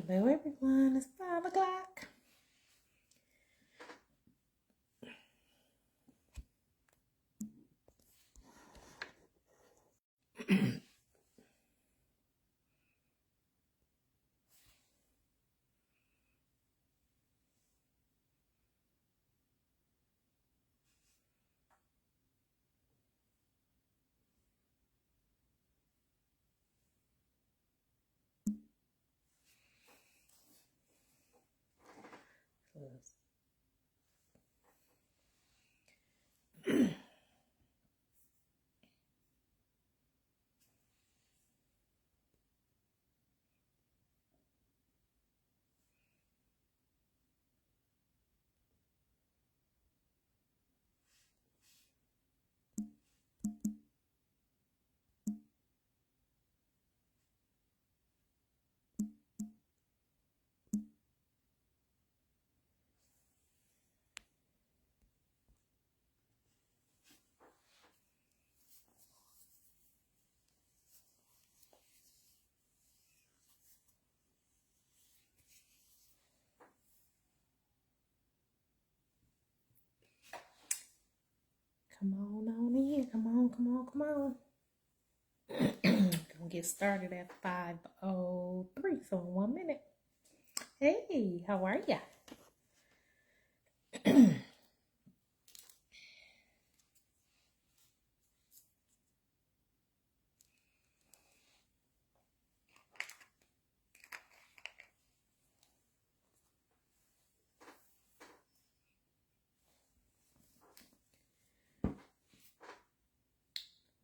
Hello, everyone. It's 5 o'clock. Come on in. Come on. Gonna get started at 5:03. So in 1 minute. Hey, how are ya?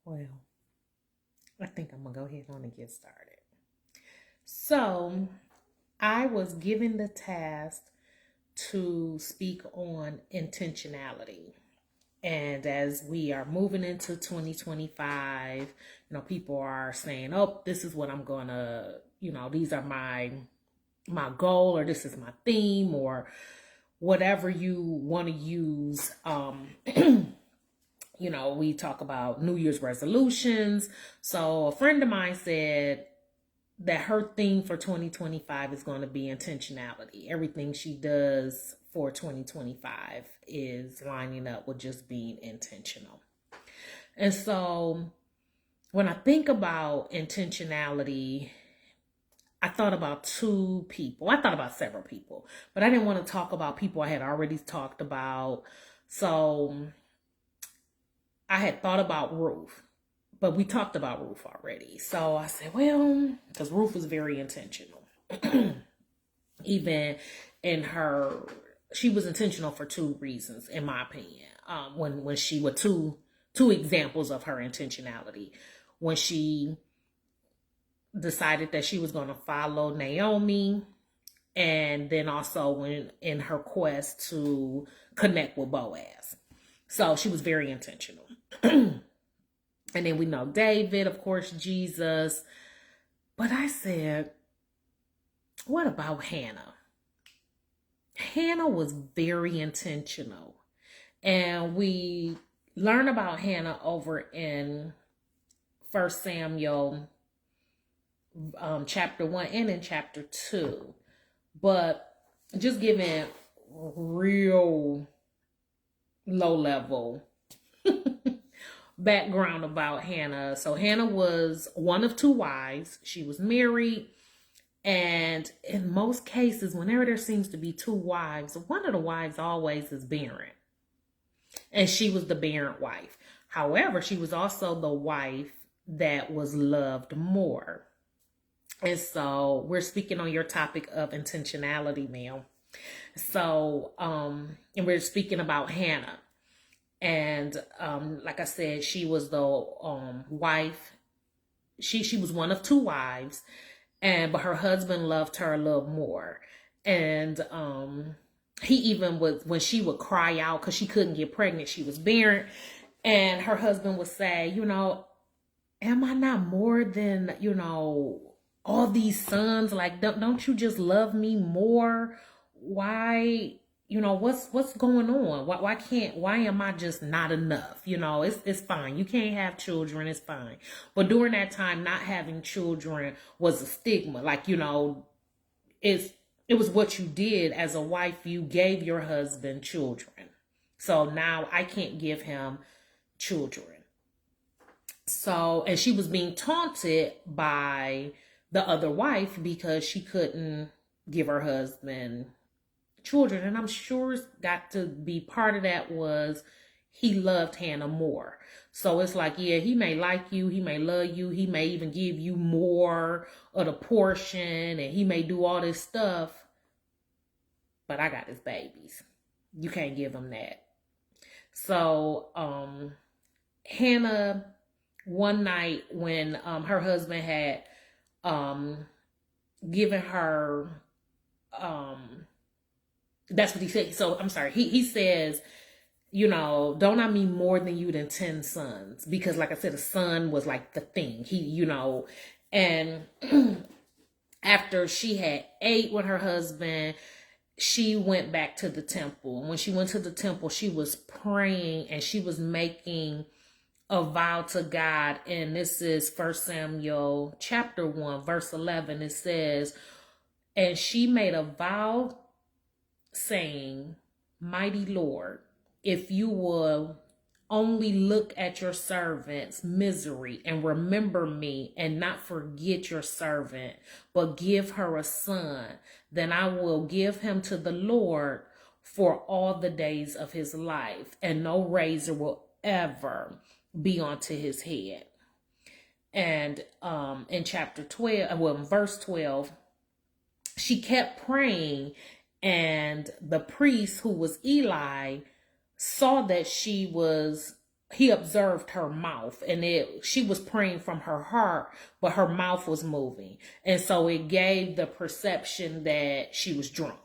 Well, I think I'm gonna go ahead on and get started. So I was given the task to speak on intentionality. And as we are moving into 2025, people are saying, oh, this is what I'm gonna, these are my goal, or this is my theme, or whatever you want to use. We talk about New Year's resolutions. So a friend of mine said that her theme for 2025 is going to be intentionality. Everything she does for 2025 is lining up with just being intentional. And so when I think about intentionality, I thought about two people. I thought about several people, but I didn't want to talk about people I had already talked about. So I had thought about Ruth, but we talked about Ruth already. So I said, well, because Ruth was very intentional. Even in she was intentional for two reasons, in my opinion. When she were two examples of her intentionality. When she decided that she was going to follow Naomi, and then also when in her quest to connect with Boaz. So she was very intentional. And then we know David, of course, Jesus. But I said, what about Hannah? Hannah was very intentional. And we learn about Hannah over in 1 Samuel chapter 1 and in chapter 2. But just giving real low level background about Hannah. So Hannah was one of two wives. She was married. And in most cases, whenever there seems to be two wives, one of the wives always is barren. And she was the barren wife. However, she was also the wife that was loved more. And so we're speaking on your topic of intentionality now. So, and we're speaking about Hannah. And like I said, she was the wife. She was one of two wives, but her husband loved her a little more. And he even was, when she would cry out because she couldn't get pregnant, she was barren, and her husband would say, am I not more than all these sons? Like, don't you just love me more? Why? What's going on? Why am I just not enough? It's fine. You can't have children. It's fine. But during that time, not having children was a stigma. Like, it was what you did as a wife. You gave your husband children. So now I can't give him children. So, and she was being taunted by the other wife because she couldn't give her husband children. And I'm sure it's got to be part of that was he loved Hannah more. So it's like, yeah, he may like you, he may love you, he may even give you more of the portion, and he may do all this stuff, but I got his babies. You can't give him that. So Hannah, one night when her husband had given her, that's what he said. So I'm sorry, he says, you know, don't I mean more than you than 10 sons? Because like I said, a son was like the thing. He, you know, and after she had ate with her husband, she went back to the temple. When she went to the temple, she was praying and she was making a vow to God. And this is 1 Samuel chapter 1, verse 11. It says, and she made a vow saying, mighty Lord, if you will only look at your servant's misery and remember me and not forget your servant, but give her a son, then I will give him to the Lord for all the days of his life, and no razor will ever be onto his head. And in chapter 12, well, in verse 12, she kept praying, and the priest, who was Eli, saw that he observed her mouth, and she was praying from her heart, but her mouth was moving. And so it gave the perception that she was drunk.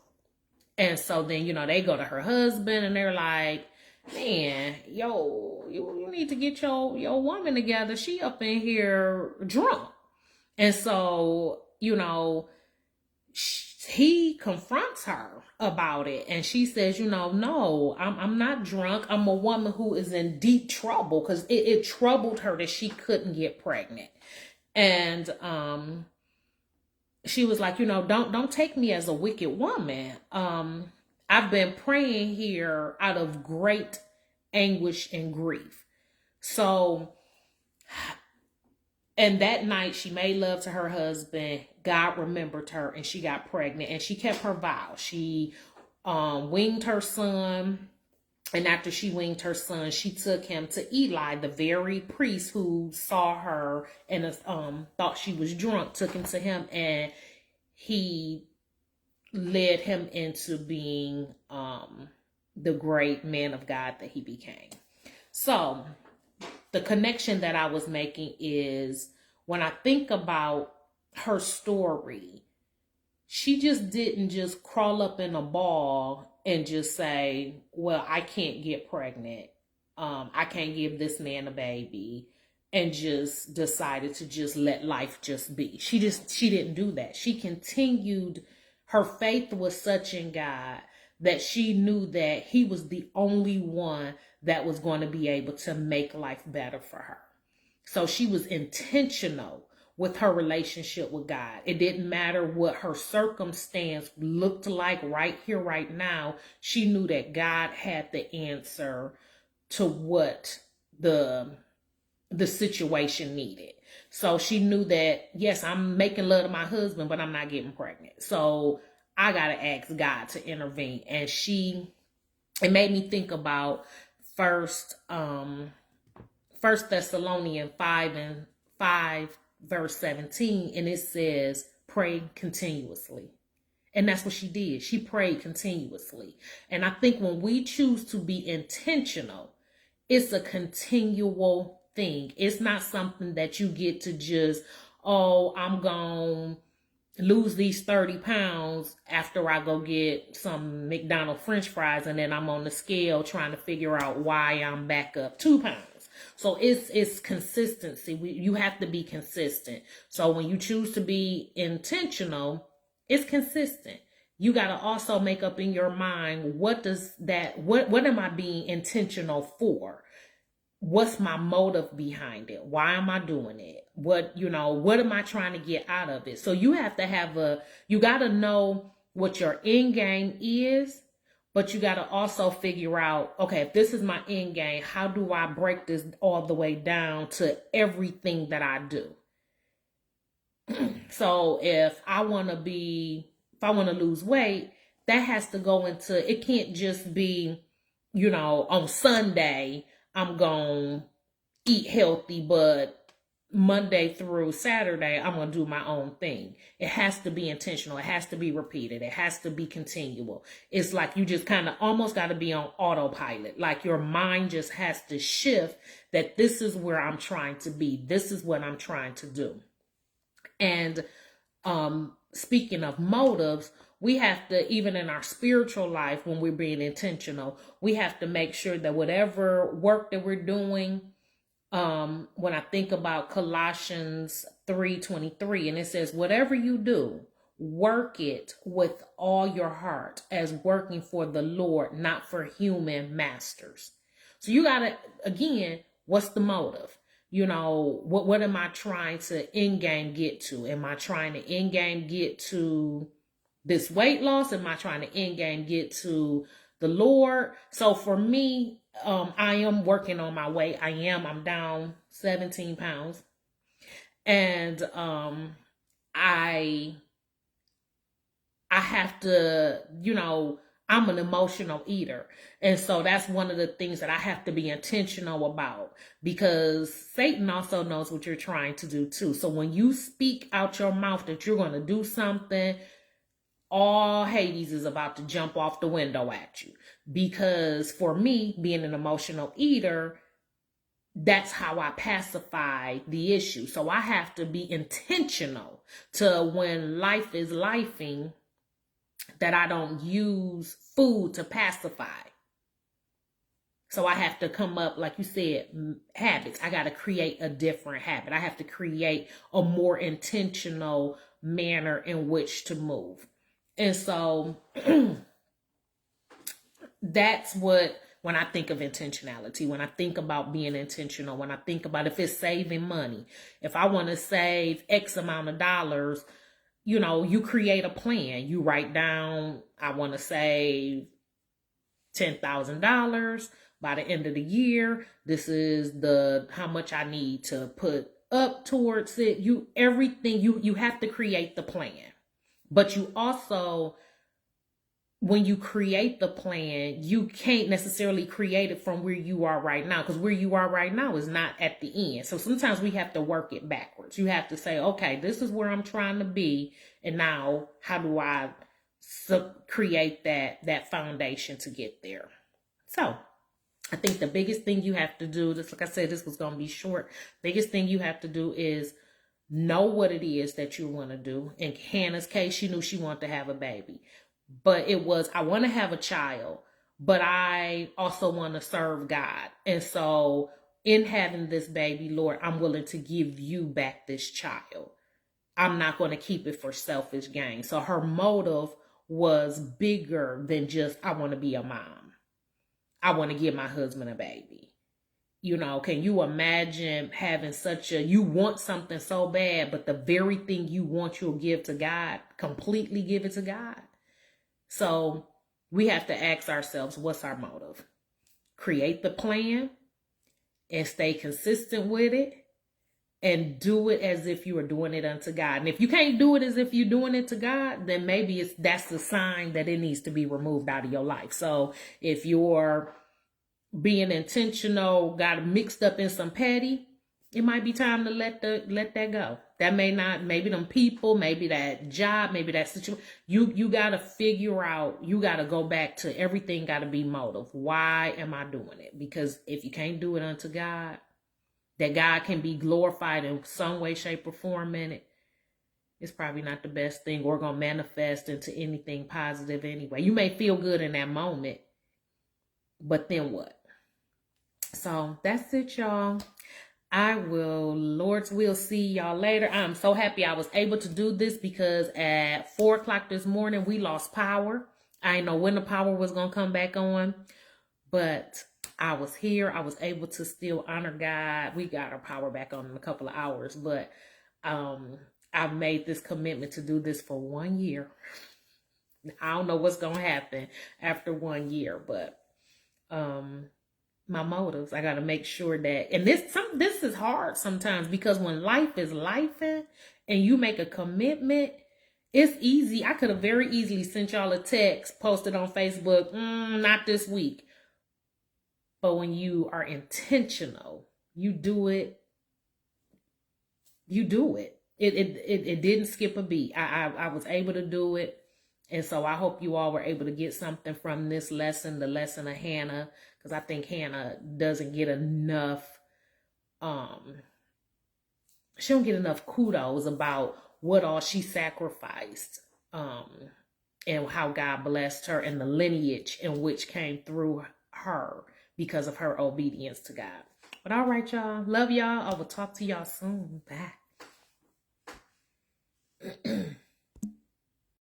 And so then, you know, they go to her husband and they're like, man, you need to get your woman together. She up in here drunk. And so, you know, he confronts her about it, and she says, you know, no, I'm not drunk. I'm a woman who is in deep trouble, because it troubled her that she couldn't get pregnant. And she was like, you know, don't take me as a wicked woman. I've been praying here out of great anguish and grief. So, and that night she made love to her husband. God remembered her and she got pregnant, and she kept her vow. She weaned her son, and after she weaned her son, she took him to Eli, the very priest who saw her and thought she was drunk, took him to him, and he led him into being the great man of God that he became. So the connection that I was making is, when I think about her story, she just didn't just crawl up in a ball and just say, well, I can't get pregnant. I can't give this man a baby, and just decided to just let life just be. She didn't do that. She continued. Her faith was such in God that she knew that he was the only one that was going to be able to make life better for her. So she was intentional with her relationship with God. It didn't matter what her circumstance looked like right here, right now. She knew that God had the answer to what the situation needed. So she knew that, yes, I'm making love to my husband, but I'm not getting pregnant. So I got to ask God to intervene. And it made me think about First Thessalonians 5 verse 17, and it says, pray continuously. And that's what she did. She prayed continuously. And I think when we choose to be intentional, it's a continual thing. It's not something that you get to just, oh, I'm going to lose these 30 pounds after I go get some McDonald's French fries, and then I'm on the scale trying to figure out why I'm back up 2 pounds. So it's consistency. You have to be consistent. So when you choose to be intentional, it's consistent. You got to also make up in your mind, what am I being intentional for? What's my motive behind it? Why am I doing it? What, what am I trying to get out of it? So you have to you got to know what your end game is, but you got to also figure out, okay, if this is my end game, how do I break this all the way down to everything that I do? So if I want to lose weight, that has to go into, it can't just be, on Sunday, I'm going to eat healthy, but Monday through Saturday, I'm going to do my own thing. It has to be intentional. It has to be repeated. It has to be continual. It's like you just kind of almost got to be on autopilot. Like your mind just has to shift that this is where I'm trying to be. This is what I'm trying to do. And speaking of motives, we have to, even in our spiritual life, when we're being intentional, we have to make sure that whatever work that we're doing, when I think about Colossians 3:23, and it says, whatever you do, work it with all your heart as working for the Lord, not for human masters. So you got to, again, what's the motive? What am I trying to end game get to? Am I trying to end game get to this weight loss? Am I trying to end game get to the Lord? So for me, I am working on my weight. I'm down 17 pounds. And I have to, I'm an emotional eater. And so that's one of the things that I have to be intentional about, because Satan also knows what you're trying to do too. So when you speak out your mouth that you're going to do something, all Hades is about to jump off the window at you. Because for me, being an emotional eater, that's how I pacify the issue. So I have to be intentional to, when life is lifing, that I don't use food to pacify. So I have to come up, like you said, habits. I got to create a different habit. I have to create a more intentional manner in which to move. And so that's what, when I think of intentionality, when I think about being intentional, when I think about if it's saving money, if I want to save X amount of dollars, you create a plan. You write down, I want to save $10,000 by the end of the year. This is how much I need to put up towards it. You have to create the plan. But you also, when you create the plan, you can't necessarily create it from where you are right now, because where you are right now is not at the end. So sometimes we have to work it backwards. You have to say, okay, this is where I'm trying to be, and now how do I create that foundation to get there? So I think the biggest thing you have to do, just like I said, this was going to be short. Biggest thing you have to do is know what it is that you want to do. In Hannah's case, she knew she wanted to have a baby. But it was, I want to have a child, but I also want to serve God. And so in having this baby, Lord, I'm willing to give you back this child. I'm not going to keep it for selfish gain. So her motive was bigger than just, I want to be a mom. I want to give my husband a baby. Can you imagine having you want something so bad, but the very thing you want, you'll give to God, completely give it to God. So we have to ask ourselves, what's our motive? Create the plan and stay consistent with it, and do it as if you are doing it unto God. And if you can't do it as if you're doing it to God, then maybe that's the sign that it needs to be removed out of your life. So if you're being intentional, got mixed up in some petty, it might be time to let that go. That maybe them people, maybe that job, maybe that situation. You got to figure out, you got to go back to everything got to be motive. Why am I doing it? Because if you can't do it unto God, that God can be glorified in some way, shape, or form in it, it's probably not the best thing, or going to manifest into anything positive anyway. You may feel good in that moment, but then what? So that's it, y'all. I will, Lord's will, see y'all later. I'm so happy I was able to do this, because at 4 o'clock this morning, we lost power. I didn't know when the power was going to come back on, but I was here. I was able to still honor God. We got our power back on in a couple of hours, but I've made this commitment to do this for 1 year. I don't know what's going to happen after 1 year, but my motives, I got to make sure that, and this is hard sometimes, because when life is lifing and you make a commitment, it's easy. I could have very easily sent y'all a text, posted on Facebook, not this week. But when you are intentional, you do it. You do it. It didn't skip a beat. I was able to do it. And so I hope you all were able to get something from this lesson, the lesson of Hannah, because I think Hannah doesn't get enough, she don't get enough kudos about what all she sacrificed, and how God blessed her, and the lineage in which came through her because of her obedience to God. But all right, y'all. Love y'all. I will talk to y'all soon. Bye.